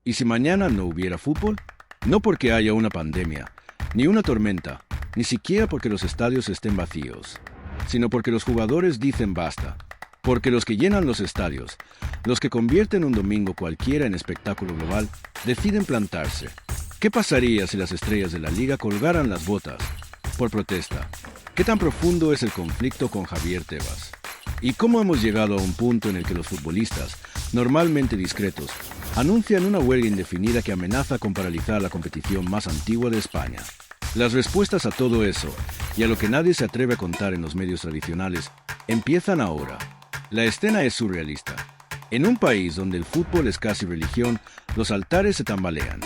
¿Y si mañana no hubiera fútbol? No porque haya una pandemia, ni una tormenta, ni siquiera porque los estadios estén vacíos, sino porque los jugadores dicen basta, porque los que llenan los estadios, los que convierten un domingo cualquiera en espectáculo global, deciden plantarse. ¿Qué pasaría si las estrellas de la liga colgaran las botas por protesta? ¿Qué tan profundo es el conflicto con Javier Tebas? ¿Y cómo hemos llegado a un punto en el que los futbolistas, normalmente discretos, anuncian una huelga indefinida que amenaza con paralizar la competición más antigua de España? Las respuestas a todo eso, y a lo que nadie se atreve a contar en los medios tradicionales, empiezan ahora. La escena es surrealista. En un país donde el fútbol es casi religión, los altares se tambalean.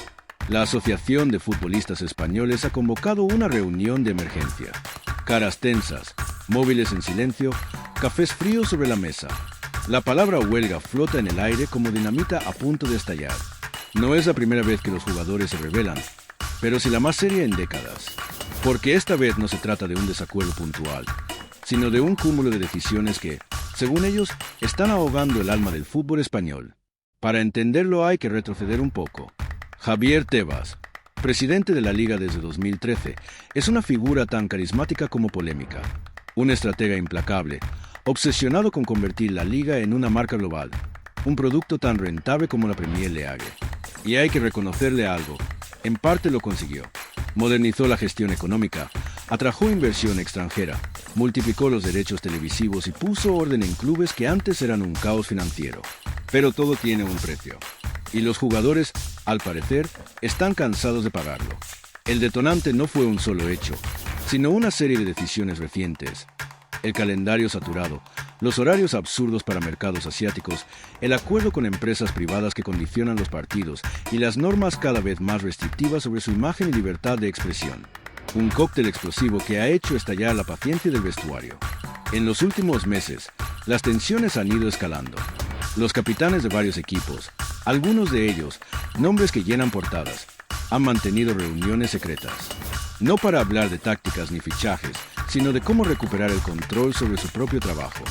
La Asociación de Futbolistas Españoles ha convocado una reunión de emergencia. Caras tensas, móviles en silencio, cafés fríos sobre la mesa. La palabra huelga flota en el aire como dinamita a punto de estallar. No es la primera vez que los jugadores se rebelan, pero sí la más seria en décadas. Porque esta vez no se trata de un desacuerdo puntual, sino de un cúmulo de decisiones que, según ellos, están ahogando el alma del fútbol español. Para entenderlo hay que retroceder un poco. Javier Tebas, presidente de la Liga desde 2013, es una figura tan carismática como polémica. Un estratega implacable, obsesionado con convertir la Liga en una marca global, un producto tan rentable como la Premier League. Y hay que reconocerle algo, en parte lo consiguió. Modernizó la gestión económica, atrajo inversión extranjera, multiplicó los derechos televisivos y puso orden en clubes que antes eran un caos financiero. Pero todo tiene un precio. Y los jugadores, al parecer, están cansados de pagarlo. El detonante no fue un solo hecho, sino una serie de decisiones recientes. El calendario saturado, los horarios absurdos para mercados asiáticos, el acuerdo con empresas privadas que condicionan los partidos y las normas cada vez más restrictivas sobre su imagen y libertad de expresión. Un cóctel explosivo que ha hecho estallar la paciencia del vestuario. En los últimos meses, las tensiones han ido escalando. Los capitanes de varios equipos, algunos de ellos, nombres que llenan portadas, han mantenido reuniones secretas. No para hablar de tácticas ni fichajes, sino de cómo recuperar el control sobre su propio trabajo.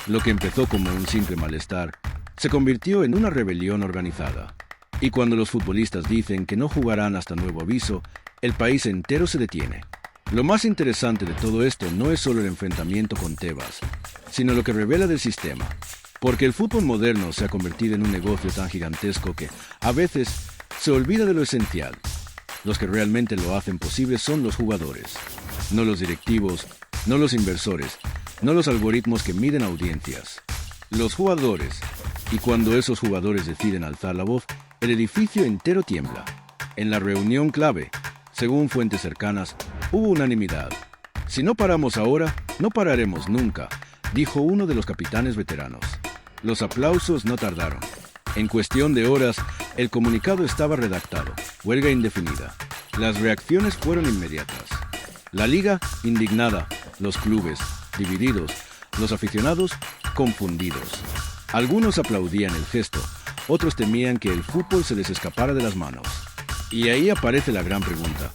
Lo que empezó como un simple malestar, se convirtió en una rebelión organizada. Y cuando los futbolistas dicen que no jugarán hasta nuevo aviso, el país entero se detiene. Lo más interesante de todo esto no es solo el enfrentamiento con Tebas, sino lo que revela del sistema. Porque el fútbol moderno se ha convertido en un negocio tan gigantesco que, a veces, se olvida de lo esencial. Los que realmente lo hacen posible son los jugadores. No los directivos, no los inversores, no los algoritmos que miden audiencias. Los jugadores. Y cuando esos jugadores deciden alzar la voz, el edificio entero tiembla. En la reunión clave, según fuentes cercanas, hubo unanimidad. Si no paramos ahora, no pararemos nunca, dijo uno de los capitanes veteranos. Los aplausos no tardaron. En cuestión de horas, el comunicado estaba redactado. Huelga indefinida. Las reacciones fueron inmediatas. La liga, indignada. Los clubes, divididos. Los aficionados, confundidos. Algunos aplaudían el gesto. Otros temían que el fútbol se les escapara de las manos. Y ahí aparece la gran pregunta.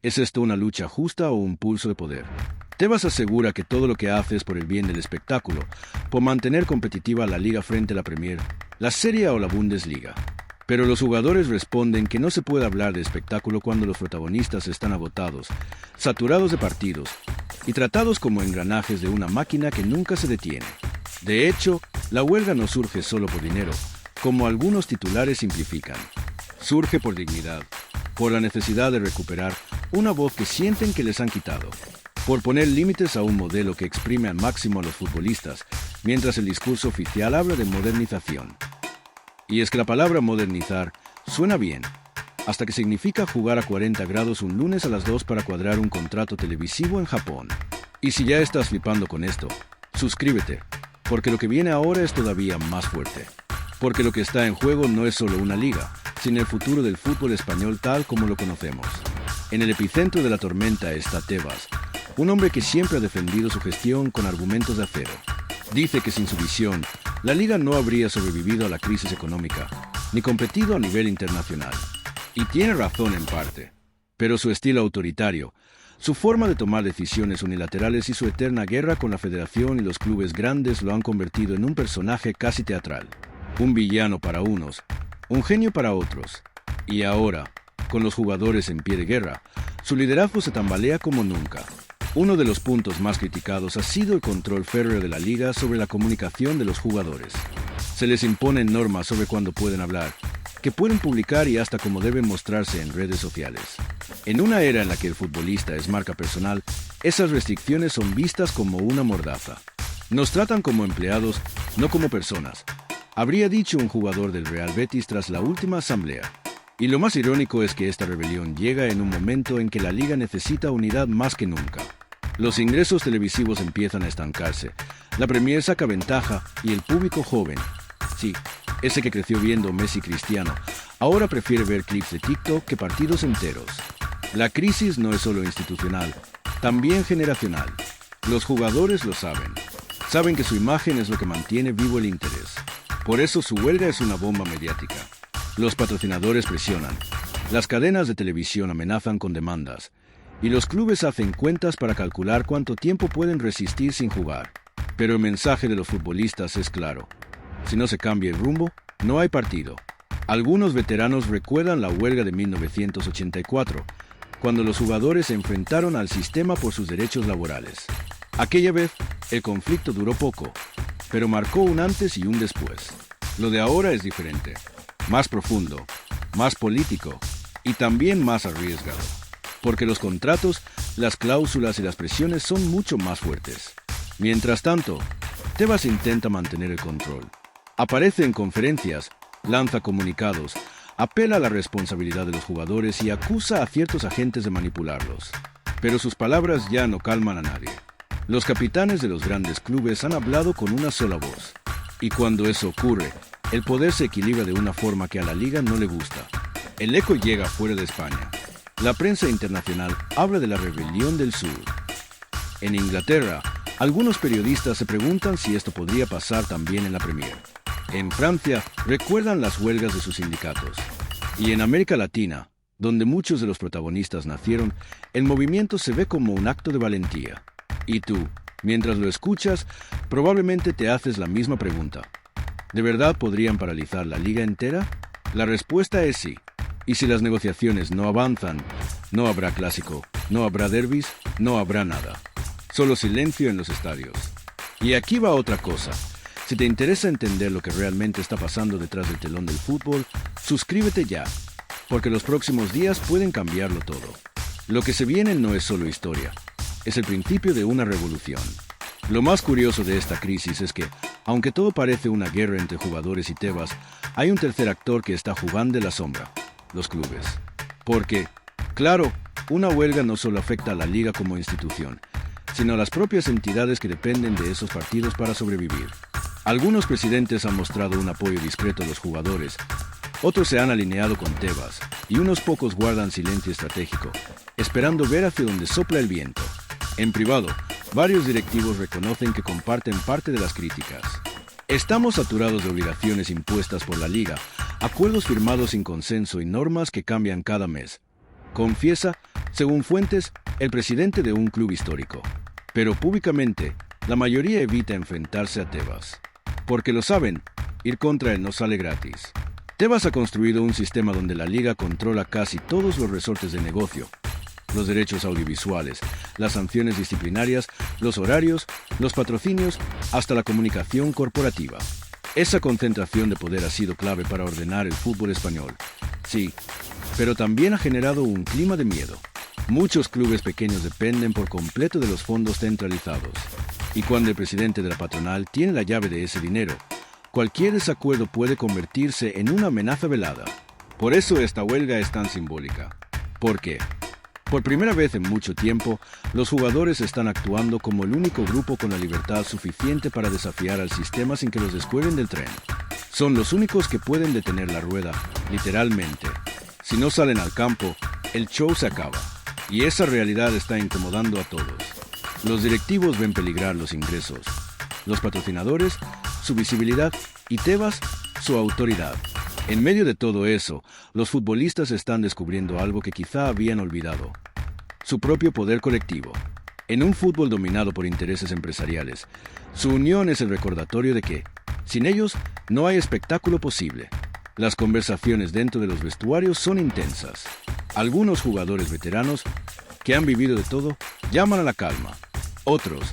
¿Es esto una lucha justa o un pulso de poder? Tebas asegura que todo lo que hace es por el bien del espectáculo, por mantener competitiva la liga frente a la Premier, la Serie A o la Bundesliga. Pero los jugadores responden que no se puede hablar de espectáculo cuando los protagonistas están agotados, saturados de partidos y tratados como engranajes de una máquina que nunca se detiene. De hecho, la huelga no surge solo por dinero, como algunos titulares simplifican. Surge por dignidad, por la necesidad de recuperar una voz que sienten que les han quitado, por poner límites a un modelo que exprime al máximo a los futbolistas, mientras el discurso oficial habla de modernización. Y es que la palabra modernizar suena bien, hasta que significa jugar a 40 grados un lunes a las 2 para cuadrar un contrato televisivo en Japón. Y si ya estás flipando con esto, suscríbete, porque lo que viene ahora es todavía más fuerte. Porque lo que está en juego no es solo una liga, sino el futuro del fútbol español tal como lo conocemos. En el epicentro de la tormenta está Tebas, un hombre que siempre ha defendido su gestión con argumentos de acero. Dice que sin su visión, la liga no habría sobrevivido a la crisis económica, ni competido a nivel internacional. Y tiene razón en parte. Pero su estilo autoritario, su forma de tomar decisiones unilaterales y su eterna guerra con la federación y los clubes grandes lo han convertido en un personaje casi teatral. Un villano para unos, un genio para otros. Y ahora, con los jugadores en pie de guerra, su liderazgo se tambalea como nunca. Uno de los puntos más criticados ha sido el control férreo de la liga sobre la comunicación de los jugadores. Se les imponen normas sobre cuándo pueden hablar, que pueden publicar y hasta cómo deben mostrarse en redes sociales. En una era en la que el futbolista es marca personal, esas restricciones son vistas como una mordaza. Nos tratan como empleados, no como personas, habría dicho un jugador del Real Betis tras la última asamblea. Y lo más irónico es que esta rebelión llega en un momento en que la liga necesita unidad más que nunca. Los ingresos televisivos empiezan a estancarse, la Premier saca ventaja y el público joven, sí, ese que creció viendo Messi Cristiano, ahora prefiere ver clips de TikTok que partidos enteros. La crisis no es solo institucional, también generacional. Los jugadores lo saben. Saben que su imagen es lo que mantiene vivo el interés. Por eso su huelga es una bomba mediática. Los patrocinadores presionan. Las cadenas de televisión amenazan con demandas. Y los clubes hacen cuentas para calcular cuánto tiempo pueden resistir sin jugar. Pero el mensaje de los futbolistas es claro. Si no se cambia el rumbo, no hay partido. Algunos veteranos recuerdan la huelga de 1984, cuando los jugadores se enfrentaron al sistema por sus derechos laborales. Aquella vez, el conflicto duró poco, pero marcó un antes y un después. Lo de ahora es diferente, más profundo, más político y también más arriesgado, porque los contratos, las cláusulas y las presiones son mucho más fuertes. Mientras tanto, Tebas intenta mantener el control. Aparece en conferencias, lanza comunicados, apela a la responsabilidad de los jugadores y acusa a ciertos agentes de manipularlos. Pero sus palabras ya no calman a nadie. Los capitanes de los grandes clubes han hablado con una sola voz. Y cuando eso ocurre, el poder se equilibra de una forma que a la liga no le gusta. El eco llega fuera de España. La prensa internacional habla de la rebelión del sur. En Inglaterra, algunos periodistas se preguntan si esto podría pasar también en la Premier. En Francia, recuerdan las huelgas de sus sindicatos. Y en América Latina, donde muchos de los protagonistas nacieron, el movimiento se ve como un acto de valentía. Y tú, mientras lo escuchas, probablemente te haces la misma pregunta. ¿De verdad podrían paralizar la liga entera? La respuesta es sí. Y si las negociaciones no avanzan, no habrá clásico, no habrá derbis, no habrá nada. Solo silencio en los estadios. Y aquí va otra cosa. Si te interesa entender lo que realmente está pasando detrás del telón del fútbol, suscríbete ya, porque los próximos días pueden cambiarlo todo. Lo que se viene no es solo historia, es el principio de una revolución. Lo más curioso de esta crisis es que, aunque todo parece una guerra entre jugadores y Tebas, hay un tercer actor que está jugando en la sombra, los clubes. Porque, claro, una huelga no solo afecta a la liga como institución, sino a las propias entidades que dependen de esos partidos para sobrevivir. Algunos presidentes han mostrado un apoyo discreto a los jugadores, otros se han alineado con Tebas, y unos pocos guardan silencio estratégico, esperando ver hacia donde sopla el viento. En privado, varios directivos reconocen que comparten parte de las críticas. Estamos saturados de obligaciones impuestas por la liga, acuerdos firmados sin consenso y normas que cambian cada mes. Confiesa, según fuentes, el presidente de un club histórico. Pero públicamente, la mayoría evita enfrentarse a Tebas. Porque lo saben, ir contra él no sale gratis. Tebas ha construido un sistema donde la liga controla casi todos los resortes de negocio. Los derechos audiovisuales, las sanciones disciplinarias, los horarios, los patrocinios, hasta la comunicación corporativa. Esa concentración de poder ha sido clave para ordenar el fútbol español. Sí, pero también ha generado un clima de miedo. Muchos clubes pequeños dependen por completo de los fondos centralizados. Y cuando el presidente de la patronal tiene la llave de ese dinero, cualquier desacuerdo puede convertirse en una amenaza velada. Por eso esta huelga es tan simbólica. ¿Por qué? Por primera vez en mucho tiempo, los jugadores están actuando como el único grupo con la libertad suficiente para desafiar al sistema sin que los descuelguen del tren. Son los únicos que pueden detener la rueda, literalmente. Si no salen al campo, el show se acaba. Y esa realidad está incomodando a todos. Los directivos ven peligrar los ingresos, los patrocinadores, su visibilidad y Tebas, su autoridad. En medio de todo eso, los futbolistas están descubriendo algo que quizá habían olvidado: su propio poder colectivo. En un fútbol dominado por intereses empresariales, su unión es el recordatorio de que, sin ellos, no hay espectáculo posible. Las conversaciones dentro de los vestuarios son intensas. Algunos jugadores veteranos, que han vivido de todo, llaman a la calma. Otros,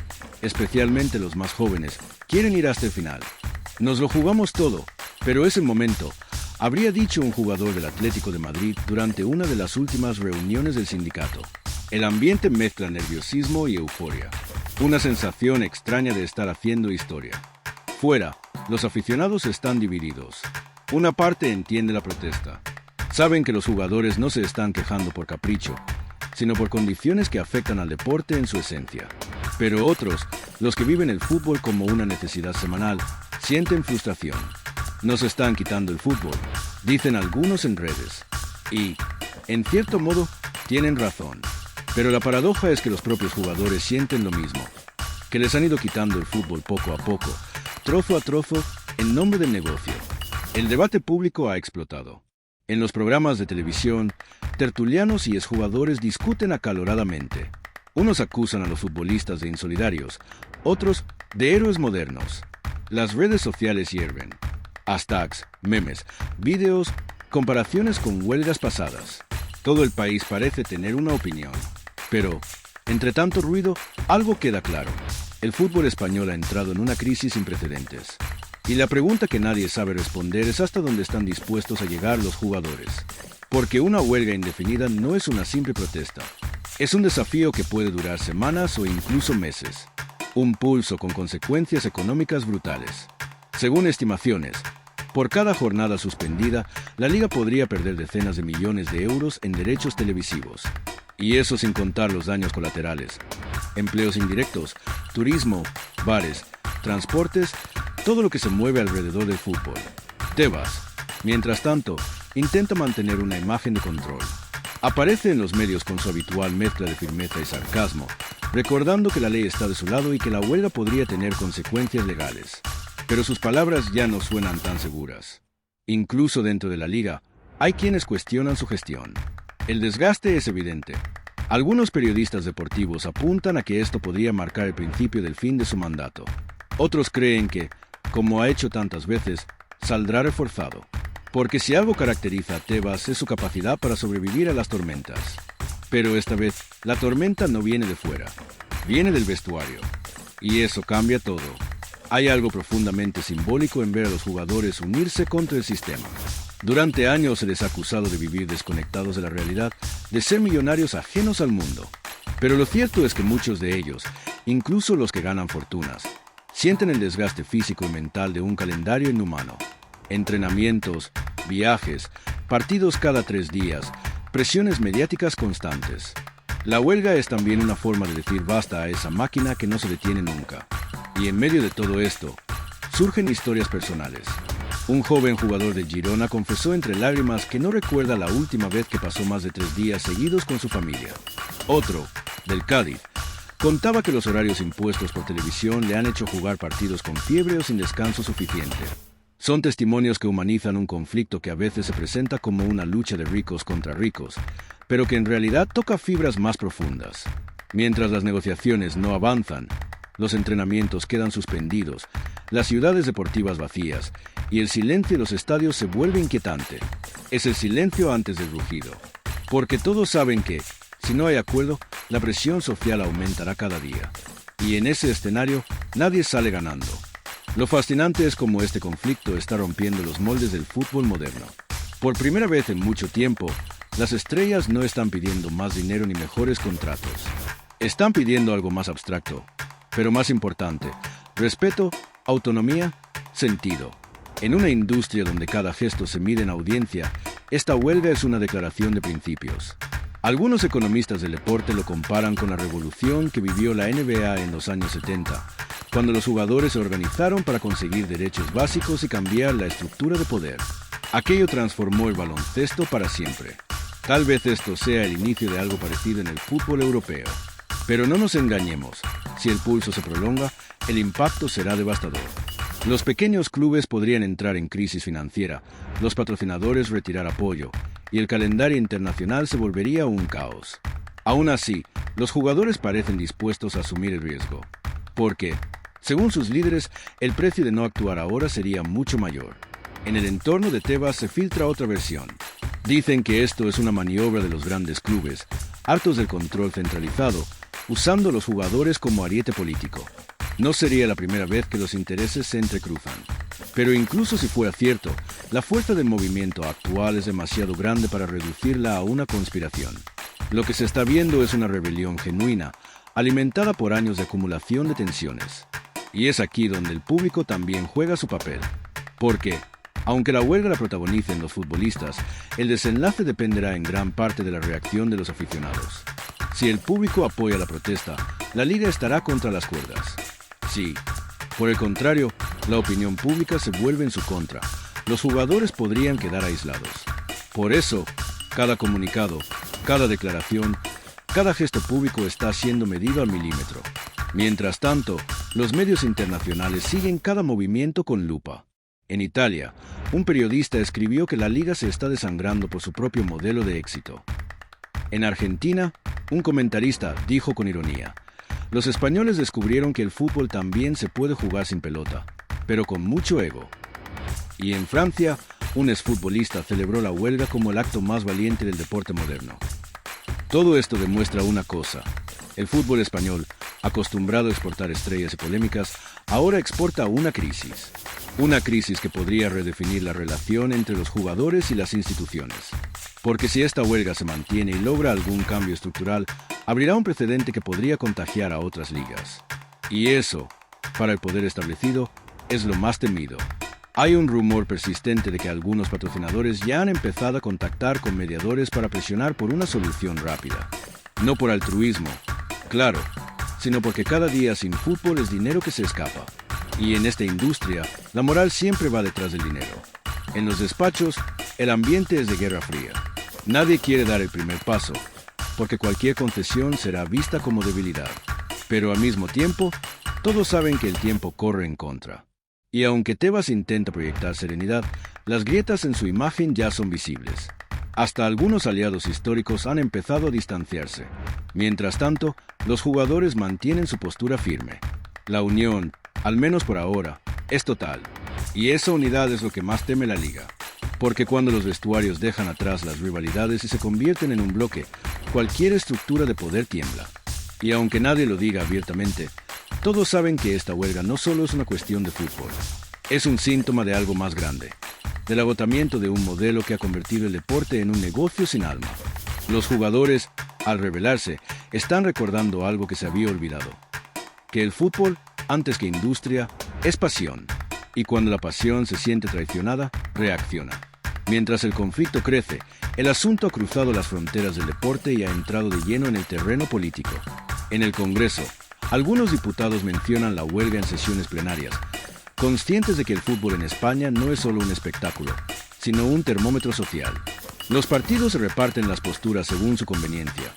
especialmente los más jóvenes, quieren ir hasta el final. Nos lo jugamos todo, pero ese momento, habría dicho un jugador del Atlético de Madrid durante una de las últimas reuniones del sindicato. El ambiente mezcla nerviosismo y euforia. Una sensación extraña de estar haciendo historia. Fuera, los aficionados están divididos. Una parte entiende la protesta. Saben que los jugadores no se están quejando por capricho, sino por condiciones que afectan al deporte en su esencia. Pero otros, los que viven el fútbol como una necesidad semanal, sienten frustración. Nos están quitando el fútbol, dicen algunos en redes. Y, en cierto modo, tienen razón. Pero la paradoja es que los propios jugadores sienten lo mismo, que les han ido quitando el fútbol poco a poco, trozo a trozo, en nombre del negocio. El debate público ha explotado. En los programas de televisión, tertulianos y exjugadores discuten acaloradamente. Unos acusan a los futbolistas de insolidarios, otros de héroes modernos. Las redes sociales hierven. Hashtags, memes, vídeos, comparaciones con huelgas pasadas. Todo el país parece tener una opinión. Pero, entre tanto ruido, algo queda claro. El fútbol español ha entrado en una crisis sin precedentes. Y la pregunta que nadie sabe responder es hasta dónde están dispuestos a llegar los jugadores. Porque una huelga indefinida no es una simple protesta. Es un desafío que puede durar semanas o incluso meses. Un pulso con consecuencias económicas brutales. Según estimaciones, por cada jornada suspendida, la liga podría perder decenas de millones de euros en derechos televisivos. Y eso sin contar los daños colaterales. Empleos indirectos, turismo, bares, transportes, todo lo que se mueve alrededor del fútbol. Tebas, mientras tanto, intenta mantener una imagen de control. Aparece en los medios con su habitual mezcla de firmeza y sarcasmo, recordando que la ley está de su lado y que la huelga podría tener consecuencias legales. Pero sus palabras ya no suenan tan seguras. Incluso dentro de la liga, hay quienes cuestionan su gestión. El desgaste es evidente. Algunos periodistas deportivos apuntan a que esto podría marcar el principio del fin de su mandato. Otros creen que, como ha hecho tantas veces, saldrá reforzado. Porque si algo caracteriza a Tebas es su capacidad para sobrevivir a las tormentas. Pero esta vez, la tormenta no viene de fuera, viene del vestuario. Y eso cambia todo. Hay algo profundamente simbólico en ver a los jugadores unirse contra el sistema. Durante años se les ha acusado de vivir desconectados de la realidad, de ser millonarios ajenos al mundo. Pero lo cierto es que muchos de ellos, incluso los que ganan fortunas, sienten el desgaste físico y mental de un calendario inhumano. Entrenamientos, viajes, partidos cada 3 días, presiones mediáticas constantes. La huelga es también una forma de decir basta a esa máquina que no se detiene nunca. Y en medio de todo esto, surgen historias personales. Un joven jugador de Girona confesó entre lágrimas que no recuerda la última vez que pasó más de 3 días seguidos con su familia. Otro, del Cádiz, contaba que los horarios impuestos por televisión le han hecho jugar partidos con fiebre o sin descanso suficiente. Son testimonios que humanizan un conflicto que a veces se presenta como una lucha de ricos contra ricos, pero que en realidad toca fibras más profundas. Mientras las negociaciones no avanzan, los entrenamientos quedan suspendidos, las ciudades deportivas vacías y el silencio de los estadios se vuelve inquietante. Es el silencio antes del rugido. Porque todos saben que, si no hay acuerdo, la presión social aumentará cada día. Y en ese escenario, nadie sale ganando. Lo fascinante es cómo este conflicto está rompiendo los moldes del fútbol moderno. Por primera vez en mucho tiempo, las estrellas no están pidiendo más dinero ni mejores contratos. Están pidiendo algo más abstracto, pero más importante: respeto, autonomía, sentido. En una industria donde cada gesto se mide en audiencia, esta huelga es una declaración de principios. Algunos economistas del deporte lo comparan con la revolución que vivió la NBA en los años 70, cuando los jugadores se organizaron para conseguir derechos básicos y cambiar la estructura de poder. Aquello transformó el baloncesto para siempre. Tal vez esto sea el inicio de algo parecido en el fútbol europeo. Pero no nos engañemos, si el pulso se prolonga, el impacto será devastador. Los pequeños clubes podrían entrar en crisis financiera, los patrocinadores retirar apoyo, y el calendario internacional se volvería un caos. Aún así, los jugadores parecen dispuestos a asumir el riesgo. Porque, según sus líderes, el precio de no actuar ahora sería mucho mayor. En el entorno de Tebas se filtra otra versión. Dicen que esto es una maniobra de los grandes clubes, hartos del control centralizado, usando a los jugadores como ariete político. No sería la primera vez que los intereses se entrecruzan. Pero incluso si fuera cierto, la fuerza del movimiento actual es demasiado grande para reducirla a una conspiración. Lo que se está viendo es una rebelión genuina, alimentada por años de acumulación de tensiones. Y es aquí donde el público también juega su papel. Porque, aunque la huelga la protagonicen los futbolistas, el desenlace dependerá en gran parte de la reacción de los aficionados. Si el público apoya la protesta, la liga estará contra las cuerdas. Sí, por el contrario, la opinión pública se vuelve en su contra. Los jugadores podrían quedar aislados. Por eso, cada comunicado, cada declaración, cada gesto público está siendo medido al milímetro. Mientras tanto, los medios internacionales siguen cada movimiento con lupa. En Italia, un periodista escribió que la liga se está desangrando por su propio modelo de éxito. En Argentina, un comentarista dijo con ironía: los españoles descubrieron que el fútbol también se puede jugar sin pelota, pero con mucho ego. Y en Francia, un exfutbolista celebró la huelga como el acto más valiente del deporte moderno. Todo esto demuestra una cosa: el fútbol español, acostumbrado a exportar estrellas y polémicas, ahora exporta una crisis. Una crisis que podría redefinir la relación entre los jugadores y las instituciones. Porque si esta huelga se mantiene y logra algún cambio estructural, abrirá un precedente que podría contagiar a otras ligas. Y eso, para el poder establecido, es lo más temido. Hay un rumor persistente de que algunos patrocinadores ya han empezado a contactar con mediadores para presionar por una solución rápida. No por altruismo, claro, sino porque cada día sin fútbol es dinero que se escapa. Y en esta industria, la moral siempre va detrás del dinero. En los despachos, el ambiente es de guerra fría. Nadie quiere dar el primer paso, porque cualquier concesión será vista como debilidad. Pero al mismo tiempo, todos saben que el tiempo corre en contra. Y aunque Tebas intenta proyectar serenidad, las grietas en su imagen ya son visibles. Hasta algunos aliados históricos han empezado a distanciarse. Mientras tanto, los jugadores mantienen su postura firme. La unión, al menos por ahora, es total. Y esa unidad es lo que más teme la liga. Porque cuando los vestuarios dejan atrás las rivalidades y se convierten en un bloque, cualquier estructura de poder tiembla. Y aunque nadie lo diga abiertamente, todos saben que esta huelga no solo es una cuestión de fútbol. Es un síntoma de algo más grande. Del agotamiento de un modelo que ha convertido el deporte en un negocio sin alma. Los jugadores, al rebelarse, están recordando algo que se había olvidado. Que el fútbol, antes que industria, es pasión. Y cuando la pasión se siente traicionada, reacciona. Mientras el conflicto crece, el asunto ha cruzado las fronteras del deporte y ha entrado de lleno en el terreno político. En el Congreso, algunos diputados mencionan la huelga en sesiones plenarias, conscientes de que el fútbol en España no es solo un espectáculo, sino un termómetro social. Los partidos se reparten las posturas según su conveniencia.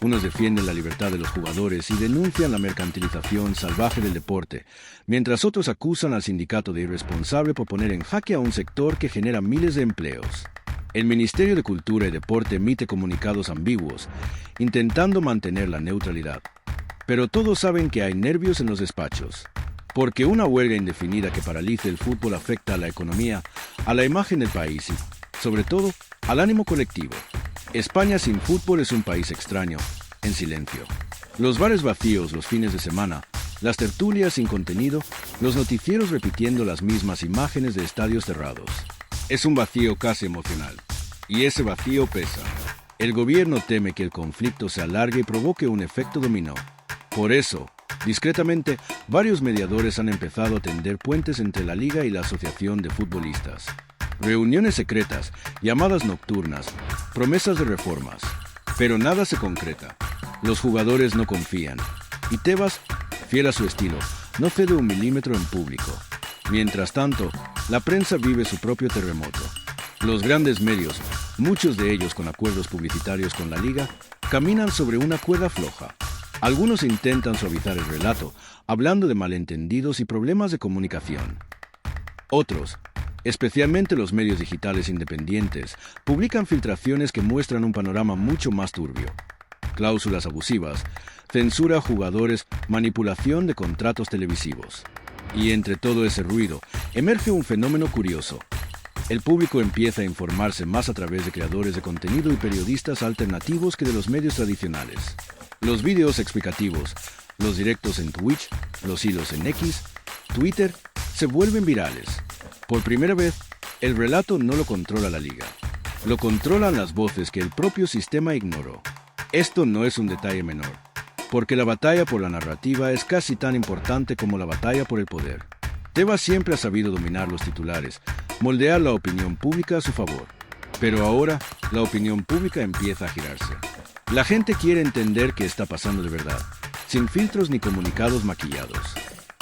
Unos defienden la libertad de los jugadores y denuncian la mercantilización salvaje del deporte, mientras otros acusan al sindicato de irresponsable por poner en jaque a un sector que genera miles de empleos. El Ministerio de Cultura y Deporte emite comunicados ambiguos, intentando mantener la neutralidad. Pero todos saben que hay nervios en los despachos, porque una huelga indefinida que paralice el fútbol afecta a la economía, a la imagen del país y, sobre todo, al ánimo colectivo. España sin fútbol es un país extraño, en silencio. Los bares vacíos los fines de semana, las tertulias sin contenido, los noticieros repitiendo las mismas imágenes de estadios cerrados. Es un vacío casi emocional. Y ese vacío pesa. El gobierno teme que el conflicto se alargue y provoque un efecto dominó. Por eso, discretamente, varios mediadores han empezado a tender puentes entre la Liga y la Asociación de Futbolistas. Reuniones secretas, llamadas nocturnas, promesas de reformas. Pero nada se concreta. Los jugadores no confían. Y Tebas, fiel a su estilo, no cede un milímetro en público. Mientras tanto, la prensa vive su propio terremoto. Los grandes medios, muchos de ellos con acuerdos publicitarios con la Liga, caminan sobre una cuerda floja. Algunos intentan suavizar el relato, hablando de malentendidos y problemas de comunicación. Otros, especialmente los medios digitales independientes, publican filtraciones que muestran un panorama mucho más turbio. Cláusulas abusivas, censura a jugadores, manipulación de contratos televisivos. Y entre todo ese ruido, emerge un fenómeno curioso. El público empieza a informarse más a través de creadores de contenido y periodistas alternativos que de los medios tradicionales. Los vídeos explicativos, los directos en Twitch, los hilos en X, Twitter, se vuelven virales. Por primera vez, el relato no lo controla la liga. Lo controlan las voces que el propio sistema ignoró. Esto no es un detalle menor, porque la batalla por la narrativa es casi tan importante como la batalla por el poder. Tebas siempre ha sabido dominar los titulares, moldear la opinión pública a su favor. Pero ahora, la opinión pública empieza a girarse. La gente quiere entender qué está pasando de verdad, sin filtros ni comunicados maquillados.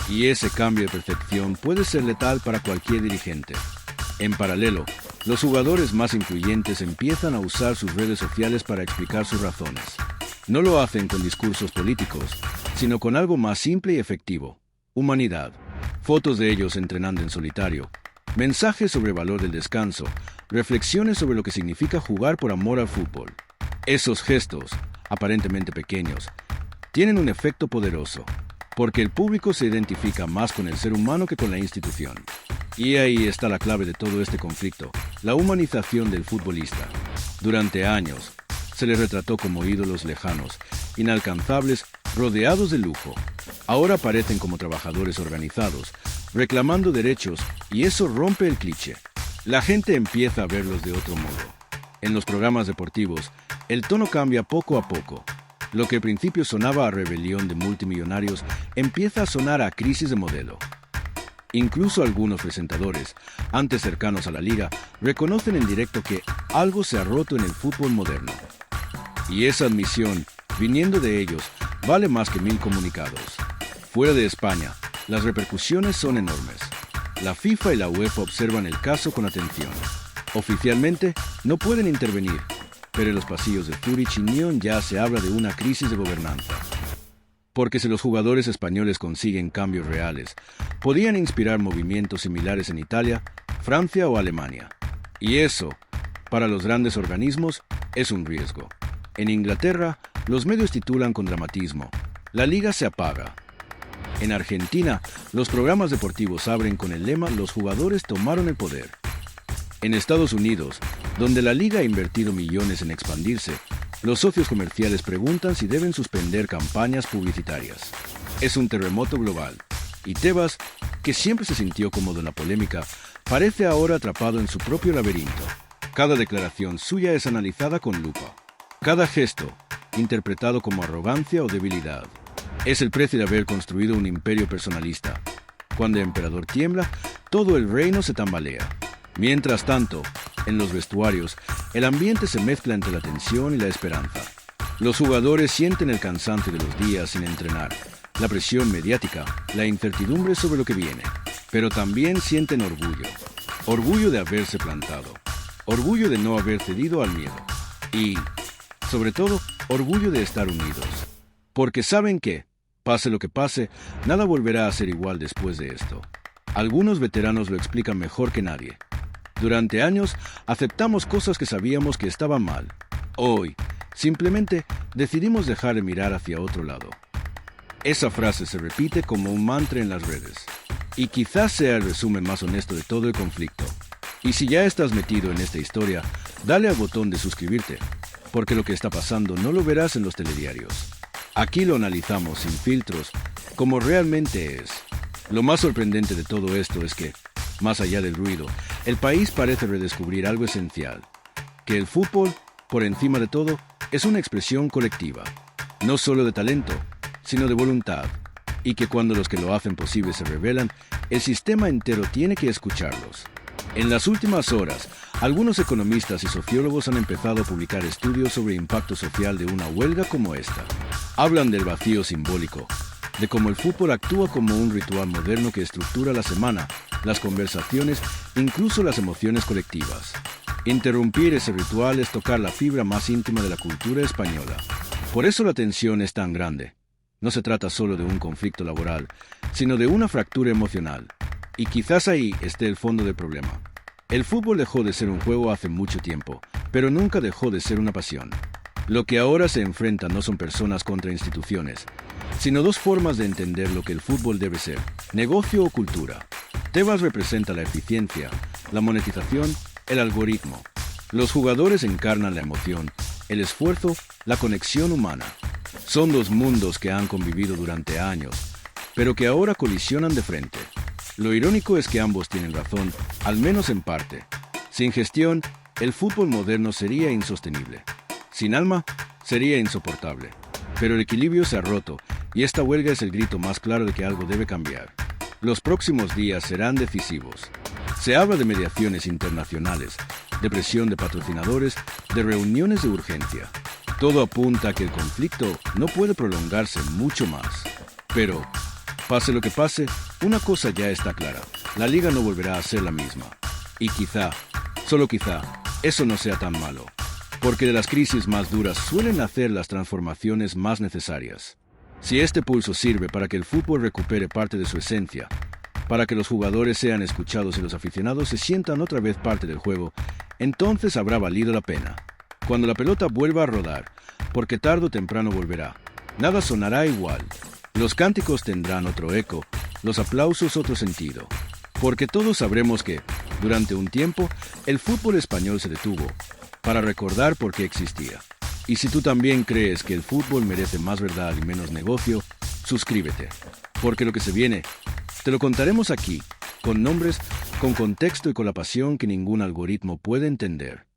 Y ese cambio de percepción puede ser letal para cualquier dirigente. En paralelo, los jugadores más influyentes empiezan a usar sus redes sociales para explicar sus razones. No lo hacen con discursos políticos, sino con algo más simple y efectivo: humanidad. Fotos de ellos entrenando en solitario, mensajes sobre el valor del descanso, reflexiones sobre lo que significa jugar por amor al fútbol. Esos gestos, aparentemente pequeños, tienen un efecto poderoso, porque el público se identifica más con el ser humano que con la institución. Y ahí está la clave de todo este conflicto: la humanización del futbolista. Durante años, se les retrató como ídolos lejanos, inalcanzables, rodeados de lujo. Ahora aparecen como trabajadores organizados, reclamando derechos, y eso rompe el cliché. La gente empieza a verlos de otro modo. En los programas deportivos, el tono cambia poco a poco. Lo que al principio sonaba a rebelión de multimillonarios empieza a sonar a crisis de modelo. Incluso algunos presentadores, antes cercanos a la liga, reconocen en directo que algo se ha roto en el fútbol moderno. Y esa admisión, viniendo de ellos, vale más que 1000 comunicados. Fuera de España, las repercusiones son enormes. La FIFA y la UEFA observan el caso con atención. Oficialmente, no pueden intervenir, pero en los pasillos de Zurich y Nyon ya se habla de una crisis de gobernanza. Porque si los jugadores españoles consiguen cambios reales, podrían inspirar movimientos similares en Italia, Francia o Alemania. Y eso, para los grandes organismos, es un riesgo. En Inglaterra, los medios titulan con dramatismo: la liga se apaga. En Argentina, los programas deportivos abren con el lema: los jugadores tomaron el poder. En Estados Unidos, donde la liga ha invertido millones en expandirse, los socios comerciales preguntan si deben suspender campañas publicitarias. Es un terremoto global, y Tebas, que siempre se sintió cómodo en la polémica, parece ahora atrapado en su propio laberinto. Cada declaración suya es analizada con lupa. Cada gesto, interpretado como arrogancia o debilidad. Es el precio de haber construido un imperio personalista. Cuando el emperador tiembla, todo el reino se tambalea. Mientras tanto, en los vestuarios, el ambiente se mezcla entre la tensión y la esperanza. Los jugadores sienten el cansancio de los días sin entrenar, la presión mediática, la incertidumbre sobre lo que viene. Pero también sienten orgullo. Orgullo de haberse plantado. Orgullo de no haber cedido al miedo. Y, sobre todo, orgullo de estar unidos. Porque saben que, pase lo que pase, nada volverá a ser igual después de esto. Algunos veteranos lo explican mejor que nadie. Durante años, aceptamos cosas que sabíamos que estaban mal. Hoy, simplemente, decidimos dejar de mirar hacia otro lado. Esa frase se repite como un mantra en las redes. Y quizás sea el resumen más honesto de todo el conflicto. Y si ya estás metido en esta historia, dale al botón de suscribirte, porque lo que está pasando no lo verás en los telediarios. Aquí lo analizamos sin filtros, como realmente es. Lo más sorprendente de todo esto es que, más allá del ruido, el país parece redescubrir algo esencial: que el fútbol, por encima de todo, es una expresión colectiva, no solo de talento, sino de voluntad, y que cuando los que lo hacen posible se rebelan, el sistema entero tiene que escucharlos. En las últimas horas, algunos economistas y sociólogos han empezado a publicar estudios sobre el impacto social de una huelga como esta. Hablan del vacío simbólico, de cómo el fútbol actúa como un ritual moderno que estructura la semana, las conversaciones, incluso las emociones colectivas. Interrumpir ese ritual es tocar la fibra más íntima de la cultura española. Por eso la tensión es tan grande. No se trata solo de un conflicto laboral, sino de una fractura emocional. Y quizás ahí esté el fondo del problema. El fútbol dejó de ser un juego hace mucho tiempo, pero nunca dejó de ser una pasión. Lo que ahora se enfrenta no son personas contra instituciones, sino dos formas de entender lo que el fútbol debe ser: negocio o cultura. Tebas representa la eficiencia, la monetización, el algoritmo. Los jugadores encarnan la emoción, el esfuerzo, la conexión humana. Son dos mundos que han convivido durante años, pero que ahora colisionan de frente. Lo irónico es que ambos tienen razón, al menos en parte. Sin gestión, el fútbol moderno sería insostenible. Sin alma, sería insoportable. Pero el equilibrio se ha roto, y esta huelga es el grito más claro de que algo debe cambiar. Los próximos días serán decisivos. Se habla de mediaciones internacionales, de presión de patrocinadores, de reuniones de urgencia. Todo apunta a que el conflicto no puede prolongarse mucho más. Pero, pase lo que pase, una cosa ya está clara. La liga no volverá a ser la misma. Y quizá, solo quizá, eso no sea tan malo. Porque de las crisis más duras suelen nacer las transformaciones más necesarias. Si este pulso sirve para que el fútbol recupere parte de su esencia, para que los jugadores sean escuchados y los aficionados se sientan otra vez parte del juego, entonces habrá valido la pena. Cuando la pelota vuelva a rodar, porque tarde o temprano volverá, nada sonará igual. Los cánticos tendrán otro eco, los aplausos otro sentido. Porque todos sabremos que, durante un tiempo, el fútbol español se detuvo, para recordar por qué existía. Y si tú también crees que el fútbol merece más verdad y menos negocio, suscríbete. Porque lo que se viene, te lo contaremos aquí, con nombres, con contexto y con la pasión que ningún algoritmo puede entender.